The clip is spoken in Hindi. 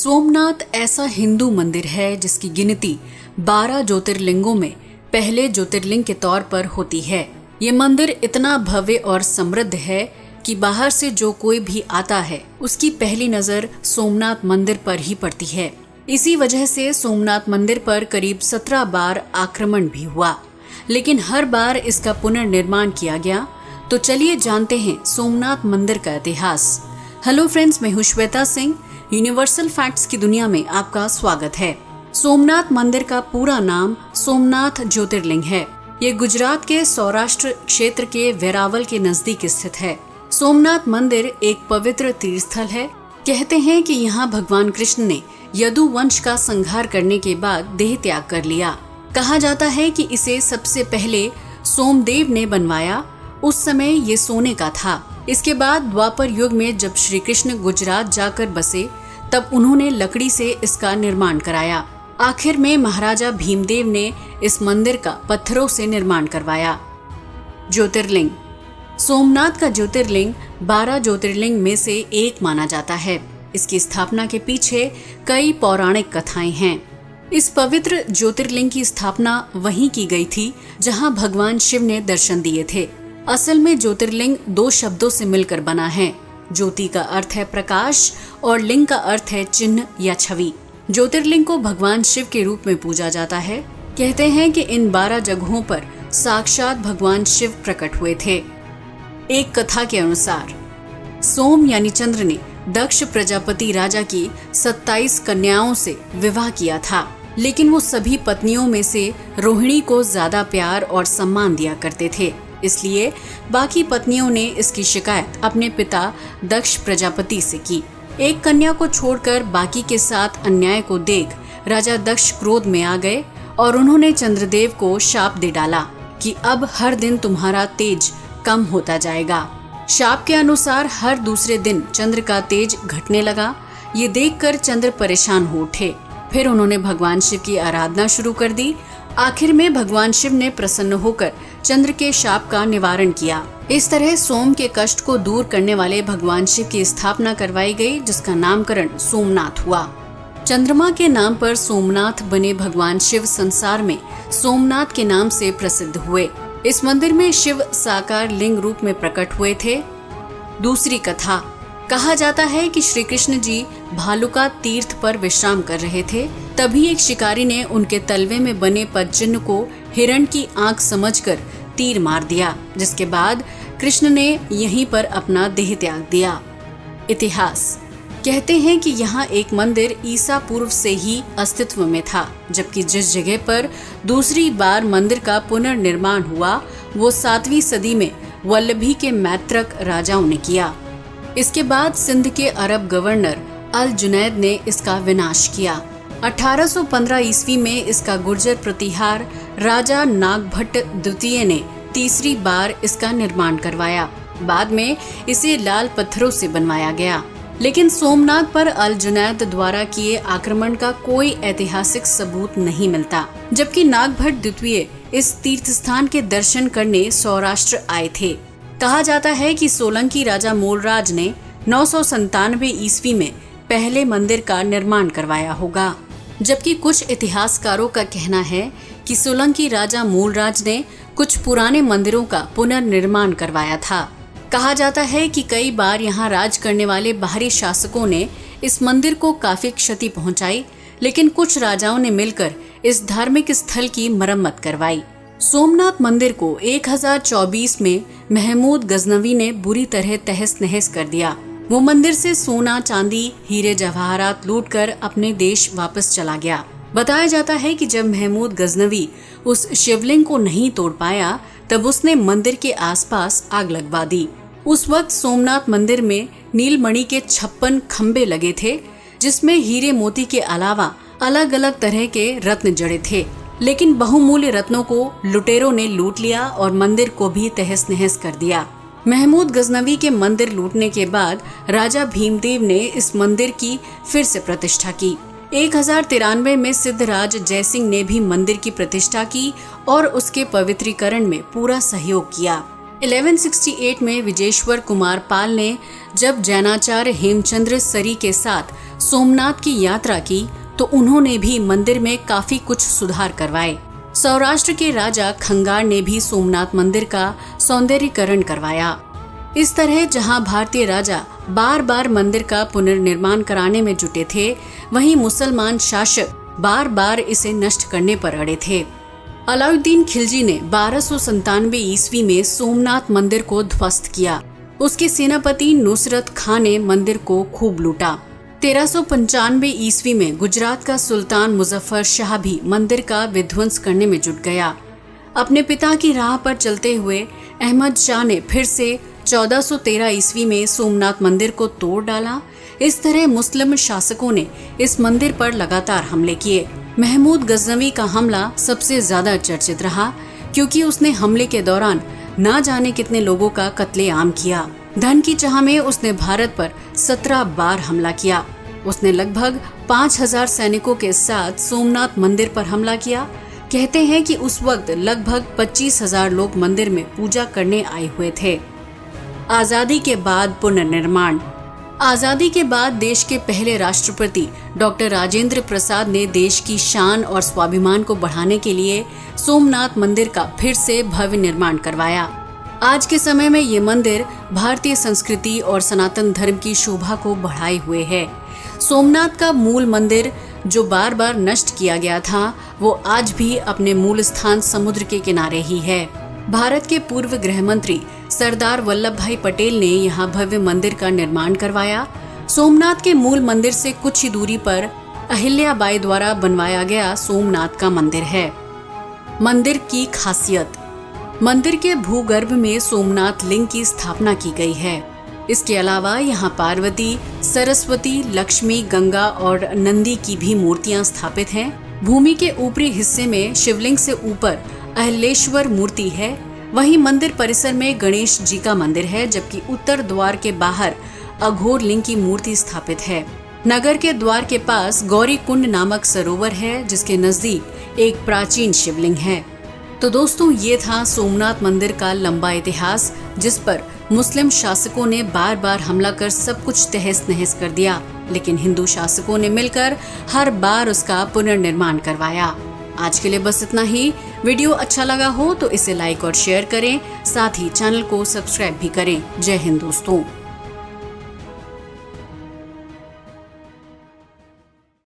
सोमनाथ ऐसा हिंदू मंदिर है जिसकी गिनती 12 ज्योतिर्लिंगों में पहले ज्योतिर्लिंग के तौर पर होती है। ये मंदिर इतना भव्य और समृद्ध है कि बाहर से जो कोई भी आता है उसकी पहली नजर सोमनाथ मंदिर पर ही पड़ती है। इसी वजह से सोमनाथ मंदिर पर करीब 17 बार आक्रमण भी हुआ, लेकिन हर बार इसका पुनर्निर्माण किया गया। तो चलिए जानते हैं सोमनाथ मंदिर का इतिहास। हेलो फ्रेंड्स, मैं हूं श्वेता सिंह। यूनिवर्सल फैक्ट्स की दुनिया में आपका स्वागत है। सोमनाथ मंदिर का पूरा नाम सोमनाथ ज्योतिर्लिंग है। ये गुजरात के सौराष्ट्र क्षेत्र के वेरावल के नजदीक स्थित है। सोमनाथ मंदिर एक पवित्र तीर्थस्थल है। कहते हैं कि यहाँ भगवान कृष्ण ने यदु वंश का संहार करने के बाद देह त्याग कर लिया। कहा जाता है कि इसे सबसे पहले सोमदेव ने बनवाया। उस समय ये सोने का था। इसके बाद द्वापर युग में जब श्री कृष्ण गुजरात जाकर बसे तब उन्होंने लकड़ी से इसका निर्माण कराया। आखिर में महाराजा भीमदेव ने इस मंदिर का पत्थरों से निर्माण करवाया। ज्योतिर्लिंग। सोमनाथ का ज्योतिर्लिंग 12 ज्योतिर्लिंग में से एक माना जाता है। इसकी स्थापना के पीछे कई पौराणिक कथाएं हैं। इस पवित्र ज्योतिर्लिंग की स्थापना वहीं की गई थी जहां भगवान शिव ने दर्शन दिए थे। असल में ज्योतिर्लिंग 2 शब्दों से मिलकर बना है। ज्योति का अर्थ है प्रकाश और लिंग का अर्थ है चिन्ह या छवि। ज्योतिर्लिंग को भगवान शिव के रूप में पूजा जाता है। कहते हैं कि इन 12 जगहों पर साक्षात भगवान शिव प्रकट हुए थे। एक कथा के अनुसार सोम यानी चंद्र ने दक्ष प्रजापति राजा की 27 कन्याओं से विवाह किया था, लेकिन वो सभी पत्नियों में से रोहिणी को ज्यादा प्यार और सम्मान दिया करते थे। इसलिए बाकी पत्नियों ने इसकी शिकायत अपने पिता दक्ष प्रजापति से की। एक कन्या को छोड़कर बाकी के साथ अन्याय को देख राजा दक्ष क्रोध में आ गए और उन्होंने चंद्रदेव को शाप दे डाला कि अब हर दिन तुम्हारा तेज कम होता जाएगा। शाप के अनुसार हर दूसरे दिन चंद्र का तेज घटने लगा। ये देखकर चंद्र परेशान हो उठे। फिर उन्होंने भगवान शिव की आराधना शुरू कर दी। आखिर में भगवान शिव ने प्रसन्न होकर चंद्र के शाप का निवारण किया। इस तरह सोम के कष्ट को दूर करने वाले भगवान शिव की स्थापना करवाई गई, जिसका नामकरण सोमनाथ हुआ। चंद्रमा के नाम पर सोमनाथ बने भगवान शिव संसार में सोमनाथ के नाम से प्रसिद्ध हुए। इस मंदिर में शिव साकार लिंग रूप में प्रकट हुए थे। दूसरी कथा। कहा जाता है कि श्री कृष्ण जी भालुका तीर्थ पर विश्राम कर रहे थे। तभी एक शिकारी ने उनके तलवे में बने पदचिन्ह को हिरण की आंख समझकर तीर मार दिया, जिसके बाद कृष्ण ने यहीं पर अपना देह त्याग दिया। इतिहास। कहते हैं कि यहाँ एक मंदिर ईसा पूर्व से ही अस्तित्व में था, जबकि जिस जगह पर दूसरी बार मंदिर का पुनर्निर्माण हुआ वो 7वीं सदी में वल्लभी के मैत्रक राजाओं ने किया। इसके बाद सिंध के अरब गवर्नर अल जुनैद ने इसका विनाश किया। 1815 ईस्वी में इसका गुर्जर प्रतिहार राजा नागभट्ट द्वितीय ने तीसरी बार इसका निर्माण करवाया। बाद में इसे लाल पत्थरों से बनवाया गया, लेकिन सोमनाथ पर अल जुनैद द्वारा किए आक्रमण का कोई ऐतिहासिक सबूत नहीं मिलता। जबकि नागभट्ट द्वितीय इस तीर्थ स्थान के दर्शन करने सौराष्ट्र आए थे। कहा जाता है कि सोलंकी राजा मूलराज ने 997 ईस्वी में पहले मंदिर का निर्माण करवाया होगा, जबकि कुछ इतिहासकारों का कहना है कि सोलंकी राजा मूलराज ने कुछ पुराने मंदिरों का पुनर्निर्माण करवाया था। कहा जाता है कि कई बार यहाँ राज करने वाले बाहरी शासकों ने इस मंदिर को काफी क्षति पहुंचाई, लेकिन कुछ राजाओं ने मिलकर इस धार्मिक स्थल की मरम्मत करवाई। सोमनाथ मंदिर को 1024 में महमूद गजनवी ने बुरी तरह तहस नहस कर दिया। वो मंदिर से सोना, चांदी, हीरे जवाहरात लूटकर अपने देश वापस चला गया। बताया जाता है कि जब महमूद गजनवी उस शिवलिंग को नहीं तोड़ पाया तब उसने मंदिर के आसपास आग लगवा दी। उस वक्त सोमनाथ मंदिर में नीलमणि के 56 खंबे लगे थे, जिसमें हीरे मोती के अलावा अलग अलग तरह के रत्न जड़े थे, लेकिन बहुमूल्य रत्नों को लुटेरों ने लूट लिया और मंदिर को भी तहस नहस कर दिया। महमूद गजनवी के मंदिर लूटने के बाद राजा भीमदेव ने इस मंदिर की फिर से प्रतिष्ठा की। 1093 में सिद्धराज जयसिंह ने भी मंदिर की प्रतिष्ठा की और उसके पवित्रीकरण में पूरा सहयोग किया। 1168 में विजेश्वर कुमार पाल ने जब जैनाचार्य हेमचंद्र सरी के साथ सोमनाथ की यात्रा की तो उन्होंने भी मंदिर में काफी कुछ सुधार करवाए। सौराष्ट्र के राजा खंगार ने भी सोमनाथ मंदिर का सौंदर्यीकरण करवाया। इस तरह जहां भारतीय राजा बार बार मंदिर का पुनर्निर्माण कराने में जुटे थे, वहीं मुसलमान शासक बार बार इसे नष्ट करने पर अड़े थे। अलाउद्दीन खिलजी ने 1297 ईस्वी में सोमनाथ मंदिर को ध्वस्त किया। उसके सेनापति नुसरत खां ने मंदिर को खूब लूटा। 1395 ईस्वी में गुजरात का सुल्तान मुजफ्फर शाह भी मंदिर का विध्वंस करने में जुट गया। अपने पिता की राह पर चलते हुए अहमद शाह ने फिर से 1413 ईस्वी में सोमनाथ मंदिर को तोड़ डाला। इस तरह मुस्लिम शासकों ने इस मंदिर पर लगातार हमले किए। महमूद गजनवी का हमला सबसे ज्यादा चर्चित रहा, क्योंकि उसने हमले के दौरान ना जाने कितने लोगों का कत्लेआम किया। धन की चाह में उसने भारत पर 17 बार हमला किया। उसने लगभग 5000 सैनिकों के साथ सोमनाथ मंदिर पर हमला किया। कहते हैं कि उस वक्त लगभग 25,000 लोग मंदिर में पूजा करने आए हुए थे। आजादी के बाद पुनर्निर्माण। आजादी के बाद देश के पहले राष्ट्रपति डॉक्टर राजेंद्र प्रसाद ने देश की शान और स्वाभिमान को बढ़ाने के लिए सोमनाथ मंदिर का फिर से भव्य निर्माण करवाया। आज के समय में ये मंदिर भारतीय संस्कृति और सनातन धर्म की शोभा को बढ़ाए हुए है। सोमनाथ का मूल मंदिर जो बार बार नष्ट किया गया था, वो आज भी अपने मूल स्थान समुद्र के किनारे ही है। भारत के पूर्व गृह मंत्री सरदार वल्लभ भाई पटेल ने यहाँ भव्य मंदिर का निर्माण करवाया। सोमनाथ के मूल मंदिर से कुछ ही दूरी पर अहिल्याबाई द्वारा बनवाया गया सोमनाथ का मंदिर है। मंदिर की खासियत। मंदिर के भूगर्भ में सोमनाथ लिंग की स्थापना की गई है। इसके अलावा यहाँ पार्वती, सरस्वती, लक्ष्मी, गंगा और नंदी की भी मूर्तियां स्थापित हैं। भूमि के ऊपरी हिस्से में शिवलिंग से ऊपर अहिलेश्वर मूर्ति है। वहीं मंदिर परिसर में गणेश जी का मंदिर है, जबकि उत्तर द्वार के बाहर अघोर लिंग की मूर्ति स्थापित है। नगर के द्वार के पास गौरी कुंड नामक सरोवर है, जिसके नजदीक एक प्राचीन शिवलिंग है। तो दोस्तों, ये था सोमनाथ मंदिर का लंबा इतिहास, जिस पर मुस्लिम शासकों ने बार बार हमला कर सब कुछ तहस नहस कर दिया, लेकिन हिंदू शासकों ने मिलकर हर बार उसका पुनर्निर्माण करवाया। आज के लिए बस इतना ही। वीडियो अच्छा लगा हो तो इसे लाइक और शेयर करें, साथ ही चैनल को सब्सक्राइब भी करें। जय हिंद दोस्तों।